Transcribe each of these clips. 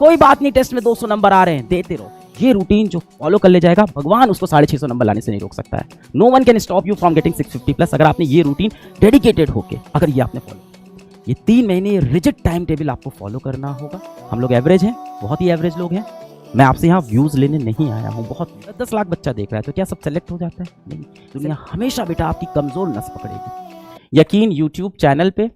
कोई बात नहीं, टेस्ट में 200 नंबर आ रहे हैं, देते रहो। ये रूटीन जो फॉलो कर ले जाएगा, भगवान उसको 650 नंबर लाने से नहीं रोक सकता है। No one can stop you from getting 650+। अगर आपने ये रूटीन डेडिकेटेड होके अगर ये आपने फॉलो, ये 3 महीने रिजिड टाइम टेबल आपको फॉलो करना होगा। हम लोग एवरेज हैं, बहुत ही एवरेज लोग हैं। मैं आपसे यहाँ व्यूज लेने नहीं आया हूँ। बहुत 10 लाख बच्चा देख रहा है तो क्या सब सेलेक्ट हो जाता है? नहीं। दुनिया हमेशा बेटा आपकी कमजोर नस पकड़ेगी। यकीन यूट्यूब चैनल पे,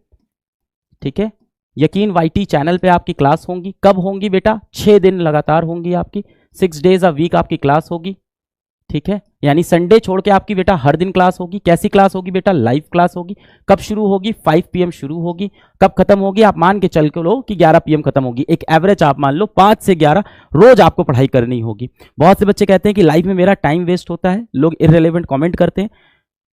ठीक है, यकीन YT चैनल पे आपकी क्लास होंगी। कब होंगी बेटा? 6 दिन लगातार होंगी आपकी, 6 डेज अ वीक आपकी क्लास होगी, ठीक है। यानी संडे छोड़ के आपकी बेटा हर दिन क्लास होगी। कैसी क्लास होगी बेटा? लाइव क्लास होगी। कब शुरू होगी? 5 PM शुरू होगी। कब खत्म होगी? आप मान के चल के लो कि 11 PM खत्म होगी। एक एवरेज आप मान लो 5 से 11 रोज आपको पढ़ाई करनी होगी। बहुत से बच्चे कहते हैं कि लाइव में मेरा टाइम वेस्ट होता है, लोग इररिलेवेंट कमेंट करते हैं।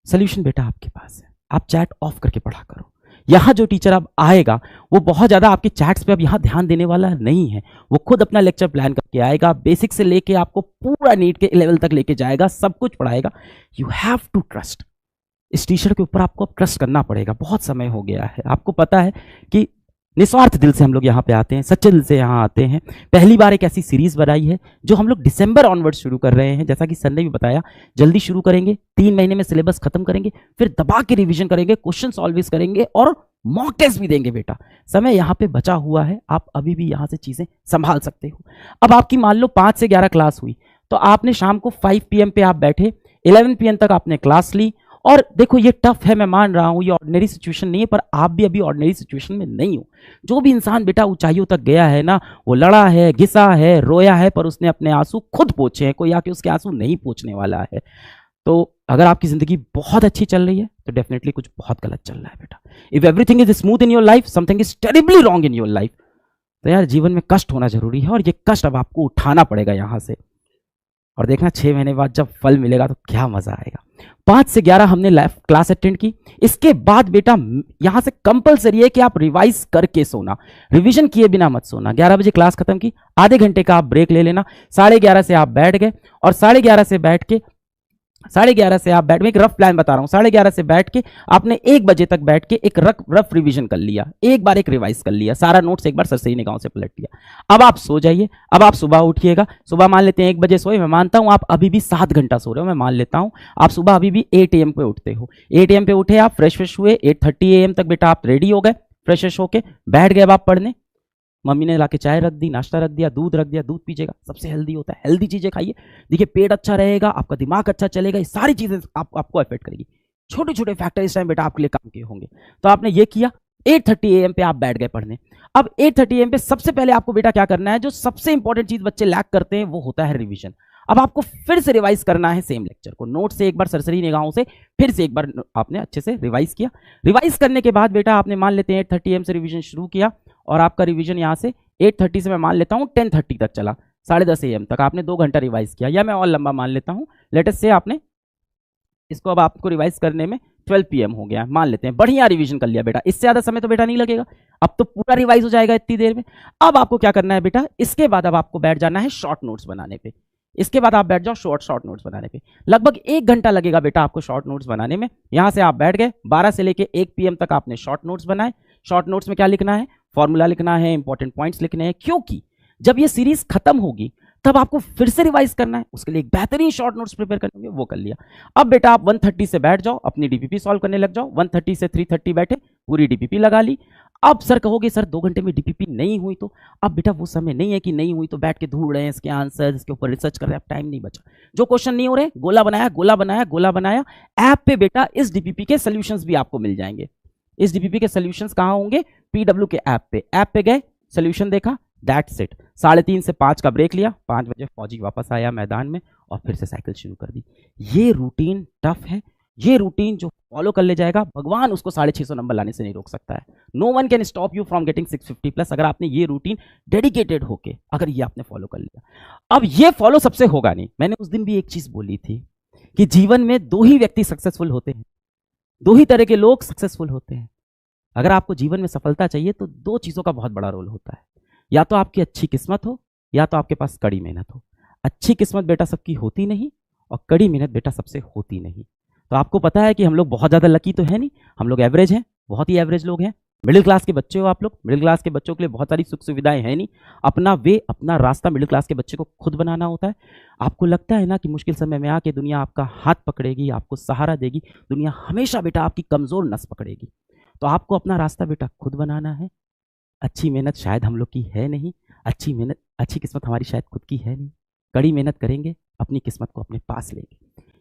सोल्यूशन बेटा आपके पास है, आप चैट ऑफ करके पढ़ा करो। यहाँ जो टीचर अब आएगा वो बहुत ज़्यादा आपके चैट्स पे अब यहाँ ध्यान देने वाला नहीं है। वो खुद अपना लेक्चर प्लान करके आएगा, बेसिक से लेके आपको पूरा नीट के लेवल तक लेके जाएगा, सब कुछ पढ़ाएगा। You have to trust. इस टीचर के ऊपर आपको अब ट्रस्ट करना पड़ेगा। बहुत समय हो गया है, आपको पता है कि निस्वार्थ दिल से हम लोग यहाँ पे आते हैं, सच्चे दिल से यहाँ आते हैं। पहली बार एक ऐसी सीरीज बनाई है जो हम लोग दिसंबर ऑनवर्ड शुरू कर रहे हैं। जैसा कि सर ने भी बताया, जल्दी शुरू करेंगे, 3 महीने में सिलेबस खत्म करेंगे, फिर दबा के रिवीजन करेंगे, क्वेश्चन सॉल्व करेंगे और मॉक टेस्ट भी देंगे। बेटा समय यहाँ पे बचा हुआ है, आप अभी भी यहाँ से चीजें संभाल सकते हो। अब आपकी मान लो 5 से 11 क्लास हुई तो आपने शाम को 5 PM पे आप बैठे, 11 PM तक आपने क्लास ली। और देखो ये टफ है, मैं मान रहा हूं, ये ऑर्डिनरी सिचुएशन नहीं है, पर आप भी अभी ऑर्डिनरी सिचुएशन में नहीं हो। जो भी इंसान बेटा ऊंचाइयों तक गया है ना, वो लड़ा है, घिसा है, रोया है, पर उसने अपने आंसू खुद पोंछे हैं। कोई आके उसके आंसू नहीं पोंछने वाला है। तो अगर आपकी जिंदगी बहुत अच्छी चल रही है तो डेफिनेटली कुछ बहुत गलत चल रहा है बेटा। If everything is smooth in your life, something is terribly wrong in your life. तो यार जीवन में कष्ट होना जरूरी है और ये कष्ट अब आपको उठाना पड़ेगा यहां से। और देखना 6 महीने बाद जब फल मिलेगा तो क्या मजा आएगा। 5 से 11 हमने लाइव क्लास अटेंड की। इसके बाद बेटा यहां से कंपलसरी है कि आप रिवाइज करके सोना, रिवीजन किए बिना मत सोना। 11 बजे क्लास खत्म की, आधे घंटे का आप ब्रेक ले लेना। 11:30 से आप बैठ गए और 11:30 से बैठ के मैं एक रफ प्लान बता रहा हूं। 11:30 से बैठ के आपने 1 बजे तक बैठ के एक रफ रिवीजन कर लिया, एक बार एक रिवाइज कर लिया, सारा नोट्स एक बार सरसरी निगाहों से पलट लिया। अब आप सो जाइए। अब आप सुबह उठिएगा। सुबह मान लेते हैं 1 बजे सोए, मैं मानता हूं आप अभी भी 7 घंटा सो रहे हो, मैं मान लेता हूं आप सुबह अभी भी 8 AM पे उठते हो। 8 AM पे उठे आप, फ्रेश हुए, 8:30 AM तक बेटा आप रेडी हो गए, फ्रेश होके बैठ गए अब आप पढ़ने। मम्मी ने लाके चाय रख दी, नाश्ता रख दिया, दूध रख दिया, दूध पीजिएगा, सबसे हेल्दी होता है, हेल्दी चीजें खाइए। देखिए पेट अच्छा रहेगा, आपका दिमाग अच्छा चलेगा, ये सारी चीजें आपको अफेक्ट करेगी। छोटे छोटे फैक्टर इस टाइम बेटा आपके लिए काम के होंगे। तो आपने ये किया, 8:30 AM पे आप बैठ गए पढ़ने। अब 8:30 AM पे सबसे पहले आपको बेटा क्या करना है, जो सबसे इंपॉर्टेंट चीज बच्चे लैक करते हैं वो होता है रिविजन। अब आपको फिर से रिवाइज करना है सेम लेक्चर को, नोट से एक बार सरसरी निगाहों से फिर से एक बार आपने अच्छे से रिवाइज किया। रिवाइज करने के बाद बेटा आपने मान लेते हैं 8:30 AM से रिवीजन शुरू किया और आपका रिवीजन यहाँ से 8:30 से मैं मान लेता हूँ 10:30 तक चला, 10:30 AM तक आपने 2 घंटा रिवाइज किया, या मैं और लंबा मान लेता हूँ। लेटेस्ट से आपने इसको अब आपको रिवाइज करने में 12 PM हो गया, मान लेते हैं, बढ़िया रिवीजन कर लिया बेटा। इससे ज्यादा समय तो बेटा नहीं लगेगा, अब तो पूरा रिवाइज हो जाएगा इतनी देर में। अब आपको क्या करना है बेटा, इसके बाद अब आपको बैठ जाना है शॉर्ट नोट्स बनाने पे। इसके बाद आप बैठ जाओ शॉर्ट नोट्स बनाने पे। लगभग 1 घंटा लगेगा बेटा आपको शॉर्ट नोट्स बनाने में। यहां से आप बैठ गए, 12 से लेके 1 PM तक आपने शॉर्ट नोट्स बनाए। शॉर्ट नोट्स में क्या लिखना है, फॉर्मूला लिखना है, इंपॉर्टेंट पॉइंट्स लिखने हैं, क्योंकि जब ये सीरीज खत्म होगी तब आपको फिर से रिवाइज करना है। उसके लिए एक बेहतरीन शॉर्ट नोट्स प्रिपेयर करने, वो कर लिया। अब बेटा आप 1:30 से बैठ जाओ, अपनी डीपीपी सॉल्व करने लग जाओ। 1:30 से 3:30 बैठे, पूरी डीपीपी लगा ली। अब सर कहोगे सर 2 घंटे में डीपीपी नहीं हुई तो? अब बेटा वो समय नहीं है कि नहीं हुई तो बैठ के ढूंढ रहे हैं इसके आंसर, इसके ऊपर रिसर्च कर रहे हैं, अब टाइम नहीं बचा। जो क्वेश्चन नहीं हो रहे, गोला बनाया ऐप पे बेटा इस डीपीपी के सोल्यूशंस भी आपको मिल जाएंगे। इस डीपीपी के सोल्यूशंस कहां होंगे, PW के ऐप पे गए, सोल्यूशन देखा, दैट्स इट। 3:30 से 5 का ब्रेक लिया, 5 बजे फौजी वापस आया मैदान में और फिर से साइकिल शुरू कर दी। ये रूटीन टफ है, ये रूटीन जो फॉलो कर ले जाएगा, भगवान उसको 650 नंबर लाने से नहीं रोक सकता है। No one can stop you from getting 650+। अगर आपने ये रूटीन डेडिकेटेड होके अगर ये आपने फॉलो कर लिया। अब ये फॉलो सबसे होगा नहीं। मैंने उस दिन भी एक चीज बोली थी कि जीवन में 2 ही व्यक्ति सक्सेसफुल होते हैं, 2 ही तरह के लोग सक्सेसफुल होते हैं। अगर आपको जीवन में सफलता चाहिए तो 2 चीजों का बहुत बड़ा रोल होता है, या तो आपकी अच्छी किस्मत हो या तो आपके पास कड़ी मेहनत हो। अच्छी किस्मत बेटा सबकी होती नहीं और कड़ी मेहनत बेटा सबसे होती नहीं। तो आपको पता है कि हम लोग बहुत ज़्यादा लकी तो है नहीं, हम लोग एवरेज हैं, बहुत ही एवरेज लोग हैं। मिडिल क्लास के बच्चे हो आप लोग, मिडिल क्लास के बच्चों के लिए बहुत सारी सुख सुविधाएं हैं नहीं, अपना वे अपना रास्ता मिडिल क्लास के बच्चे को खुद बनाना होता है। आपको लगता है ना कि मुश्किल समय में आके दुनिया आपका हाथ पकड़ेगी, आपको सहारा देगी, दुनिया हमेशा बेटा आपकी कमजोर नस पकड़ेगी। तो आपको अपना रास्ता बेटा खुद बनाना है। अच्छी मेहनत शायद हम लोग की है नहीं, अच्छी किस्मत हमारी शायद खुद की है नहीं, कड़ी मेहनत करेंगे, अपनी किस्मत को अपने पास लेंगे।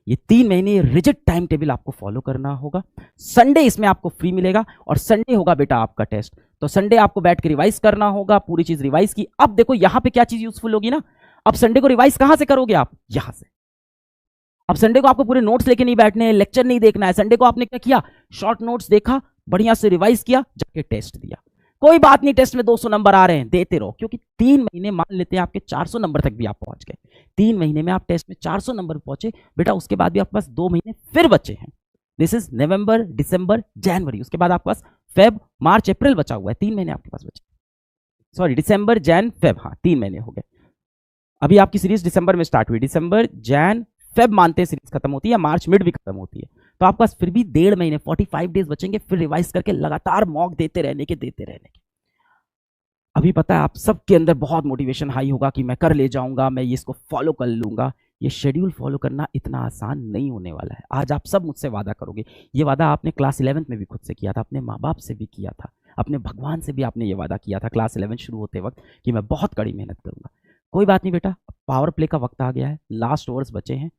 ये 3 महीने रिजिड टाइम टेबल आपको फॉलो करना होगा। संडे इसमें आपको फ्री मिलेगा और संडे होगा बेटा आपका टेस्ट। तो संडे आपको बैठ के रिवाइज करना होगा, पूरी चीज रिवाइज की। अब देखो यहां पे क्या चीज यूजफुल होगी ना, अब संडे को रिवाइज कहां से करोगे आप, यहां से। अब संडे को आपको पूरे नोट्स लेके नहीं बैठने हैं, लेक्चर नहीं देखना है। संडे को आपने क्या किया, शॉर्ट नोट्स देखा, बढ़िया से रिवाइज किया, जाके टेस्ट दिया। कोई बात नहीं, टेस्ट में 200 नंबर आ रहे हैं, देते रहो, क्योंकि 3 महीने मान लेते हैं आपके 400 नंबर तक भी आप पहुंच गए। 3 महीने में आप टेस्ट में 400 नंबर पहुंचे बेटा, उसके बाद भी आपके पास 2 महीने फिर बचे हैं। दिस इज नवंबर, दिसंबर, जनवरी, उसके बाद आपके पास फेब, मार्च, अप्रैल बचा हुआ है। 3 महीने आपके पास बचे, सॉरी दिसंबर, जैन, फेब, हाँ 3 महीने हो गए। अभी आपकी सीरीज दिसंबर में स्टार्ट हुई, दिसंबर, जैन, फेब मानते हैं सीरीज खत्म होती है, मार्च मिड भी खत्म होती है। तो आपके पास फिर भी 1.5 महीने 45 डेज बचेंगे, फिर रिवाइज करके लगातार मॉक देते रहने के। अभी पता है आप सबके अंदर बहुत मोटिवेशन हाई होगा कि मैं कर ले जाऊंगा, मैं ये इसको फॉलो कर लूंगा। ये शेड्यूल फॉलो करना इतना आसान नहीं होने वाला है। आज आप सब मुझसे वादा करोगे, ये वादा आपने क्लास 11th में भी खुद से किया था, अपने माँ बाप से भी किया था, अपने भगवान से भी आपने ये वादा किया था क्लास 11 शुरू होते वक्त कि मैं बहुत कड़ी मेहनत करूंगा। कोई बात नहीं बेटा, पावर प्ले का वक्त आ गया है, लास्ट ओवर्स बचे हैं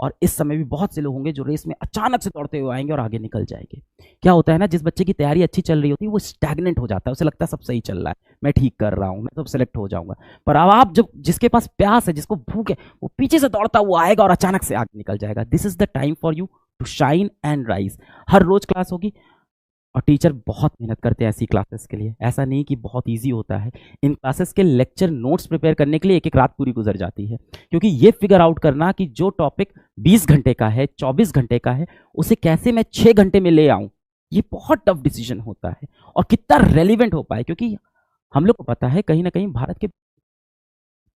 और इस समय भी बहुत से लोग होंगे जो रेस में अचानक से दौड़ते हुए आएंगे और आगे निकल जाएंगे। क्या होता है ना, जिस बच्चे की तैयारी अच्छी चल रही होती है वो स्टैग्नेंट हो जाता है, उसे लगता है सब सही चल रहा है, मैं ठीक कर रहा हूँ, मैं तो सेलेक्ट हो जाऊंगा। पर अब आप जब जिसके पास प्यास है, जिसको भूख है, वो पीछे से दौड़ता हुआ आएगा और अचानक से आगे निकल जाएगा। This is the time for you to shine and rise. हर रोज क्लास होगी और टीचर बहुत मेहनत करते हैं ऐसी क्लासेस के लिए। ऐसा नहीं कि बहुत इजी होता है, इन क्लासेस के लेक्चर नोट्स प्रिपेयर करने के लिए एक एक रात पूरी गुजर जाती है, क्योंकि ये फिगर आउट करना कि जो टॉपिक 20 घंटे का है, 24 घंटे का है, उसे कैसे मैं 6 घंटे में ले आऊं, ये बहुत टफ डिसीजन होता है। और कितना रेलिवेंट हो पाए, क्योंकि हम लोग को पता है कहीं ना कहीं भारत के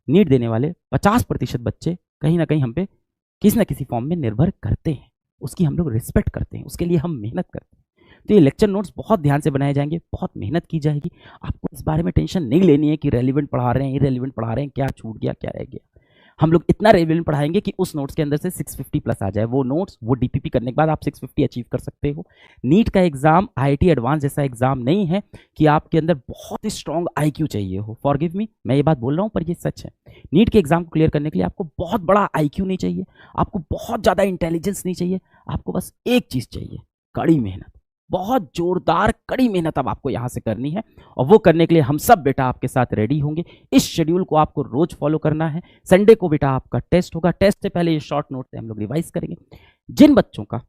नीट देने वाले 50% बच्चे कहीं ना कहीं हम पे किसी ना किसी फॉर्म में निर्भर करते हैं, उसकी हम लोग रिस्पेक्ट करते हैं, उसके लिए हम मेहनत करते हैं। तो ये लेक्चर नोट्स बहुत ध्यान से बनाए जाएंगे, बहुत मेहनत की जाएगी। आपको इस बारे में टेंशन नहीं लेनी है कि रेलिवेंट पढ़ा रहे हैं, इरेलीवेंट पढ़ा रहे हैं, क्या छूट गया, क्या रह गया। हम लोग इतना रेलिवेंट पढ़ाएंगे कि उस नोट्स के अंदर से 650 प्लस आ जाए। वो नोट्स, वो डीपीपी करने के बाद आप 650 अचीव कर सकते हो। नीट का एग्जाम आईआईटी एडवांस जैसा एग्जाम नहीं है कि आपके अंदर बहुत ही स्ट्रॉन्ग आईक्यू चाहिए हो। फॉरगिव मी, मैं ये बात बोल रहा हूँ पर ये सच है। नीट के एग्जाम को क्लियर करने के लिए आपको बहुत बड़ा आईक्यू नहीं चाहिए, आपको बहुत ज्यादा इंटेलिजेंस नहीं चाहिए, आपको बस एक चीज चाहिए, कड़ी मेहनत। बहुत जोरदार कड़ी मेहनत अब आपको यहां से करनी है और वो करने के लिए हम सब बेटा आपके साथ रेडी होंगे। इस शेड्यूल को आपको रोज फॉलो करना है। संडे को बेटा आपका टेस्ट होगा, टेस्ट से पहले ये शॉर्ट नोट से हम लोग रिवाइज करेंगे। जिन बच्चों का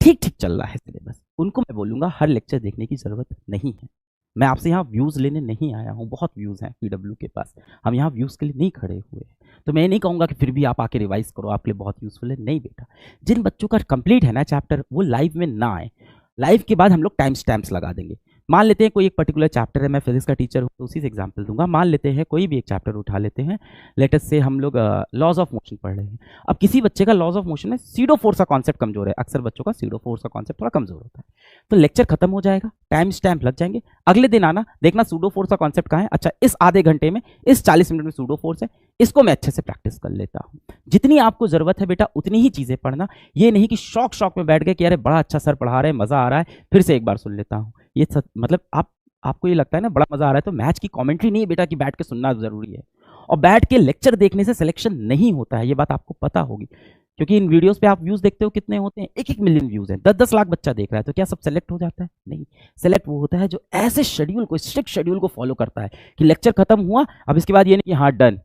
ठीक ठीक चल रहा है सिलेबस, उनको मैं बोलूंगा हर लेक्चर देखने की जरूरत नहीं है। मैं आपसे यहाँ व्यूज लेने नहीं आया हूँ, बहुत व्यूज हैं पीडब्ल्यू के पास, हम यहाँ व्यूज के लिए नहीं खड़े हुए हैं। तो मैं नहीं कहूँगा कि फिर भी आप आके रिवाइज करो, आपके लिए बहुत यूजफुल है, नहीं बेटा। जिन बच्चों का कंप्लीट है ना चैप्टर, वो लाइव में ना आए, लाइव के बाद हम लोग टाइम स्टैम्प्स लगा देंगे। मान लेते हैं कोई एक पर्टिकुलर चैप्टर है, मैं फिजिक्स का टीचर हूँ तो उसी से एग्जांपल दूंगा। मान लेते हैं कोई भी एक चैप्टर उठा लेते हैं, लेटेस्ट से हम लोग लॉज ऑफ मोशन पढ़ रहे हैं। अब किसी बच्चे का लॉज ऑफ मोशन में सीडो फोर्स का कॉन्सेप्ट कमजोर है, अक्सर बच्चों का सीडो फोर्स का कॉन्सेप्ट थोड़ा कमजोर होता है, तो लेक्चर खत्म हो जाएगा, टाइम स्टैम्प लग जाएंगे, अगले दिन आना, देखना सूडो फोर्स का कॉन्सेप्ट कहाँ है। अच्छा, इस आधे घंटे में, इस 40 मिनट में सूडो फोर्स है, इसको मैं अच्छे से प्रैक्टिस कर लेता हूँ। जितनी आपको जरूरत है बेटा उतनी ही चीजें पढ़ना, ये नहीं कि शौक में बैठ गए कि अरे बड़ा अच्छा सर पढ़ा रहे हैं, मजा आ रहा है, फिर से एक बार सुन लेता हूँ। ये मतलब आपको ये लगता है ना बड़ा मजा आ रहा है, तो मैच की कमेंट्री नहीं है बेटा कि बैठ के सुनना जरूरी है। और बैठ के लेक्चर देखने से सिलेक्शन नहीं होता है, ये बात आपको पता होगी, क्योंकि इन वीडियोस पे आप व्यूज देखते हो कितने होते हैं, 1-1 मिलियन व्यूज हैं, 10-10 लाख बच्चा देख रहा है, तो क्या सब सेलेक्ट हो जाता है? नहीं, सेलेक्ट वो होता है जो ऐसे शेड्यूल को, स्ट्रिक्ट शेड्यूल को फॉलो करता है कि लेक्चर खत्म हुआ, अब इसके बाद ये नहीं कि हाँ डन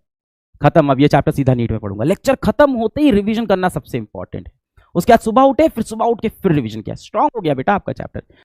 खत्म, अब ये चैप्टर सीधा नीट में पढ़ूंगा। लेक्चर खत्म होते ही रिवीजन करना सबसे इंपॉर्टेंट है। उसके बाद सुबह उठे, फिर सुबह उठ के फिर रिवीजन किया, स्ट्रांग हो गया बेटा आपका चैप्टर।